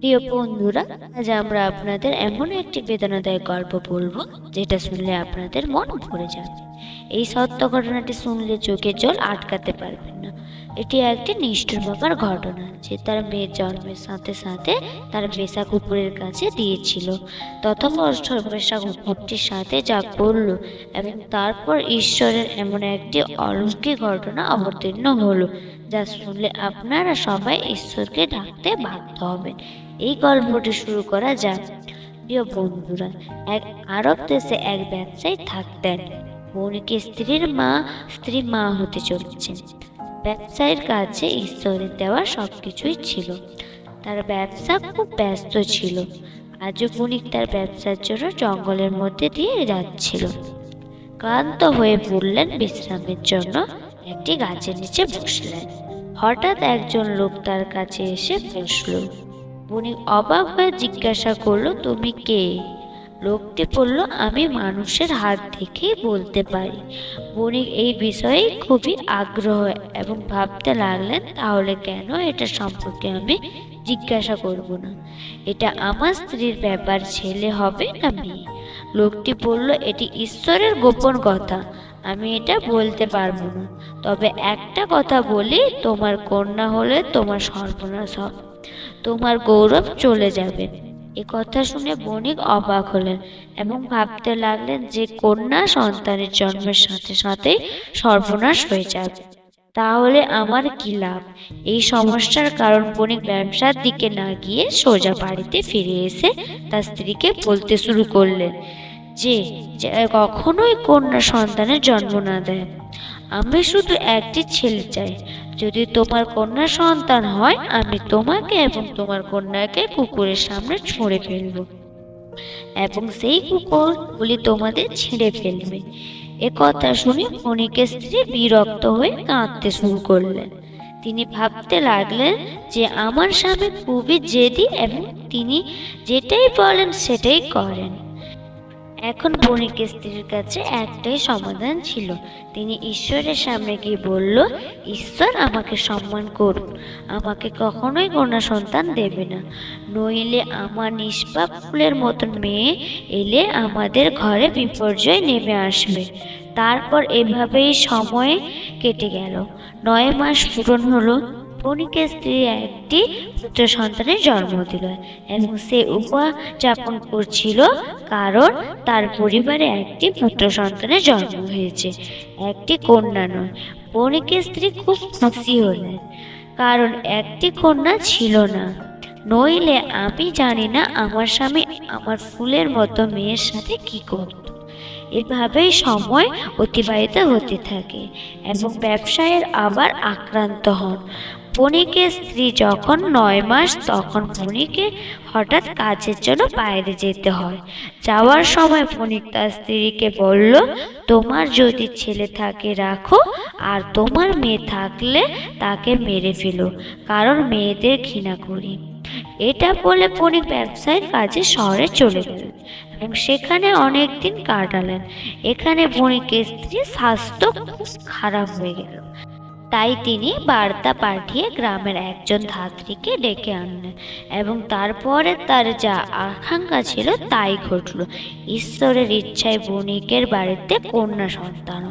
প্রিয় বন্ধুরা, আজ আমরা আপনাদের এমন একটি বেদনাদায়ক গল্প বলবো যেটা শুনলে আপনাদের মন ভরে যাবে। এই সত্য ঘটনাটি শুনলে চোখের জল আটকাতে পারবেন না। এটি একটি নিষ্ঠুর বাবার ঘটনা যে তার মেয়ের জন্মের সাথে সাথে তার পেশা কুকুরের কাছে দিয়েছিল। তথাকথিত পেশা কুকুরটির সাথে যা করলো এবং তারপর ঈশ্বরের এমন একটি অলৌকিক ঘটনা অবতীর্ণ হলো যা শুনলে আপনারা সবাই ঈশ্বরকে ডাকতে বাধ্য হবেন। এই গল্পটি শুরু করা যাক। প্রিয় বন্ধুরা, এক আরব দেশে এক ব্যবসায়ী থাকতেন। বণিকের স্ত্রী মা হতে চলেছেন। ব্যবসায়ীর কাছে ঈশ্বরের দেওয়া সবকিছুই ছিল। তার ব্যবসা খুব ব্যস্ত ছিল। আজও বণিক তার ব্যবসার জন্য জঙ্গলের মধ্যে দিয়ে যাচ্ছিল। ক্লান্ত হয়ে পড়লেন, বিশ্রামের জন্য একটি গাছের নিচে বসলেন। হঠাৎ একজন লোক তার কাছে এসে বসল। বণিক অবাক হয়ে জিজ্ঞাসা করলো, তুমি কে? লোকটি বলল, আমি মানুষের হাত দেখেই বলতে পারি। বণিক এই বিষয়ে খুবই আগ্রহ এবং ভাবতে লাগলেন, তাহলে কেন এটা সম্পর্কে আমি জিজ্ঞাসা করব না? এটা আমার স্ত্রীর ব্যাপার, ছেলে হবে না মেয়ে? লোকটি বলল, এটি ঈশ্বরের গোপন কথা, আমি এটা বলতে পারবো না। তবে একটা কথা বলি, তোমার কন্যা হলে তোমার সর্বনাশ হবে, তোমার গৌরব চলে যাবে। এ কথা শুনে বণিক অবাক হলেন এবং ভাবতে লাগলেন যে কন্যা সন্তানের জন্মের সাথে সাথেই সর্বনাশ হয়ে যাবে, তাহলে আমার কি লাভ? এই সমস্যার কারণ বণিক ব্যবসার দিকে না গিয়ে সোজা বাড়িতে ফিরে এসে তার স্ত্রীকে বলতে শুরু করলেন যে কখনোই কন্যা সন্তানের জন্ম না দেয়। আমি শুধু একটি ছেলে চাই। যদি তোমার কন্যা সন্তান হয়, আমি তোমাকে এবং তোমার কন্যাকে কুকুরের সামনে ছুঁড়ে ফেলব এবং সেই কুকুরগুলি তোমাদের ছিঁড়ে ফেলবে। এ কথা শুনে বণিকের স্ত্রী বিরক্ত হয়ে কাঁদতে শুরু করলেন। তিনি ভাবতে লাগলেন যে আমার স্বামী খুবই জেদি এবং তিনি যেটাই বলেন সেটাই করেন। এখন বণিকের স্ত্রীর কাছে একটাই সমাধান ছিল। তিনি ঈশ্বরের সামনে গিয়ে বলল, ঈশ্বর, আমাকে সম্মান করুন, আমাকে কখনোই কন্যা সন্তান দেবে না, নইলে আমার নিষ্পাপ ফুলের মতন মেয়ে এলে আমাদের ঘরে বিপর্যয় নেমে আসবে। তারপর এভাবেই সময় কেটে গেল। 9 মাস পূরণ হলো। বণিকের স্ত্রী একটি পুত্র সন্তানের জন্ম দিল এবং সে উদযাপন করছিল, কারণ তার পরিবারে একটি পুত্র সন্তানের জন্ম হয়েছে, একটি কন্যা নয়। বণিকের স্ত্রী খুব খুশি হলেন, কারণ একটি কন্যা ছিল না। নইলে আমি জানি না আমার স্বামী আমার ফুলের মতো মেয়ের সাথে কি করত। এভাবেই সময় অতিবাহিত হতে থাকে এবং ব্যবসায়ের আবার আক্রান্ত হন। বণিকের স্ত্রী যখন 9 মাস, তখন বণিকে হঠাৎ কাজের জন্য বাইরে যেতে হয়। যাওয়ার সময় বণিক তার স্ত্রীকে বলল, তোমার যদি ছেলে থাকে রাখো, আর তোমার মেয়ে থাকলে তাকে মেরে ফেলো, কারণ মেয়েদের ঘৃণা করি। এটা বলে বণিক ব্যবসায়ের কাজে শহরে চলে গেলেন এবং সেখানে অনেক দিন কাটালেন। এখানে বণিকের স্ত্রীর স্বাস্থ্য খুব খারাপ হয়ে গেল। তাই তিনি বার্তা পাঠিয়ে গ্রামের একজন ধাত্রীকে ডেকে আনলেন এবং তারপরে তার যা আকাঙ্ক্ষা ছিল তাই ঘটল। ঈশ্বরের ইচ্ছায় বণিকের বাড়িতে কন্যা সন্তান।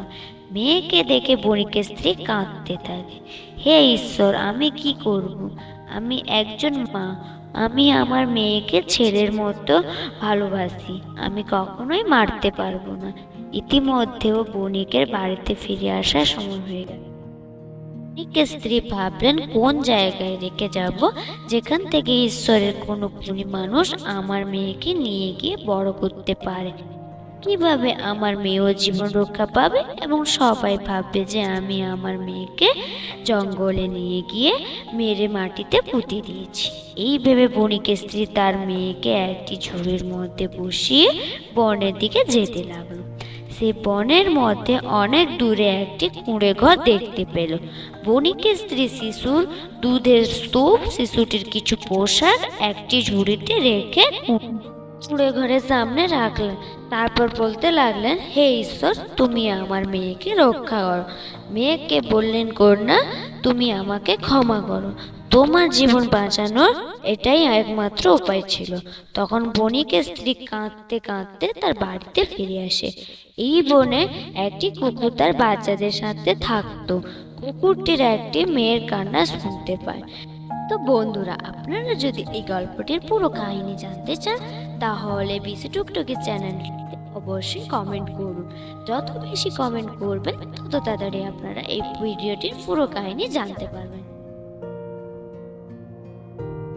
মেয়েকে দেখে বণিকের স্ত্রী কাঁদতে থাকে, হে ঈশ্বর, আমি কি করব? আমি একজন মা, আমি আমার মেয়েকে ছেলের মতো ভালোবাসি, আমি কখনোই মারতে পারবো না। ইতিমধ্যেও বণিকের বাড়িতে ফিরে আসার সময় হয়ে গেল। বণিকের স্ত্রী ভাবলেন, কোন জায়গায় রেখে যাব যেখান থেকে ঈশ্বরের কোনো গুণী মানুষ আমার মেয়েকে নিয়ে গিয়ে বড় করতে পারে। কিভাবে আমার মেয়েও জীবন রক্ষা পাবে এবং সবাই ভাববে যে আমি আমার মেয়েকে জঙ্গলে নিয়ে গিয়ে মেরে মাটিতে পুঁতে দিয়েছি। এই ভেবে বণিকের স্ত্রী তার মেয়েকে একটি ঝুড়ির মধ্যে বসিয়ে বনের দিকে যেতে লাগলো। সে বনের মধ্যে অনেক দূরে একটি কুঁড়ে ঘর দেখতে পেল। বণিকের স্ত্রী শিশুর দুধের স্তূপ, শিশুটির কিছু পোশাক একটি ঝুড়িতে রেখে কুঁড়ে ঘরের সামনে রাখলেন। তারপর বলতে লাগলেন, হে ঈশ্বর, তুমি আমার মেয়েকে রক্ষা করো। মেয়েকে বললেন, কন্যা, তুমি আমাকে ক্ষমা করো, তোমার জীবন বাঁচানোর এটাই একমাত্র উপায় ছিল। তখন বণিকের স্ত্রী কাঁদতে কাঁদতে তার বাড়িতে ফিরে আসে। এই বনে একটি কুকুর তার বাচ্চাদের সাথে থাকতো। কুকুরটির একটি মেয়ের কান্না শুনতে পায়। তো বন্ধুরা, আপনারা যদি এই গল্পটির পুরো কাহিনী জানতে চান তাহলে বিসি টুকটুকি চ্যানেলটিতে অবশ্যই কমেন্ট করুন। যত বেশি কমেন্ট করবেন তত তাড়াতাড়ি আপনারা এই ভিডিওটির পুরো কাহিনী জানতে পারবেন।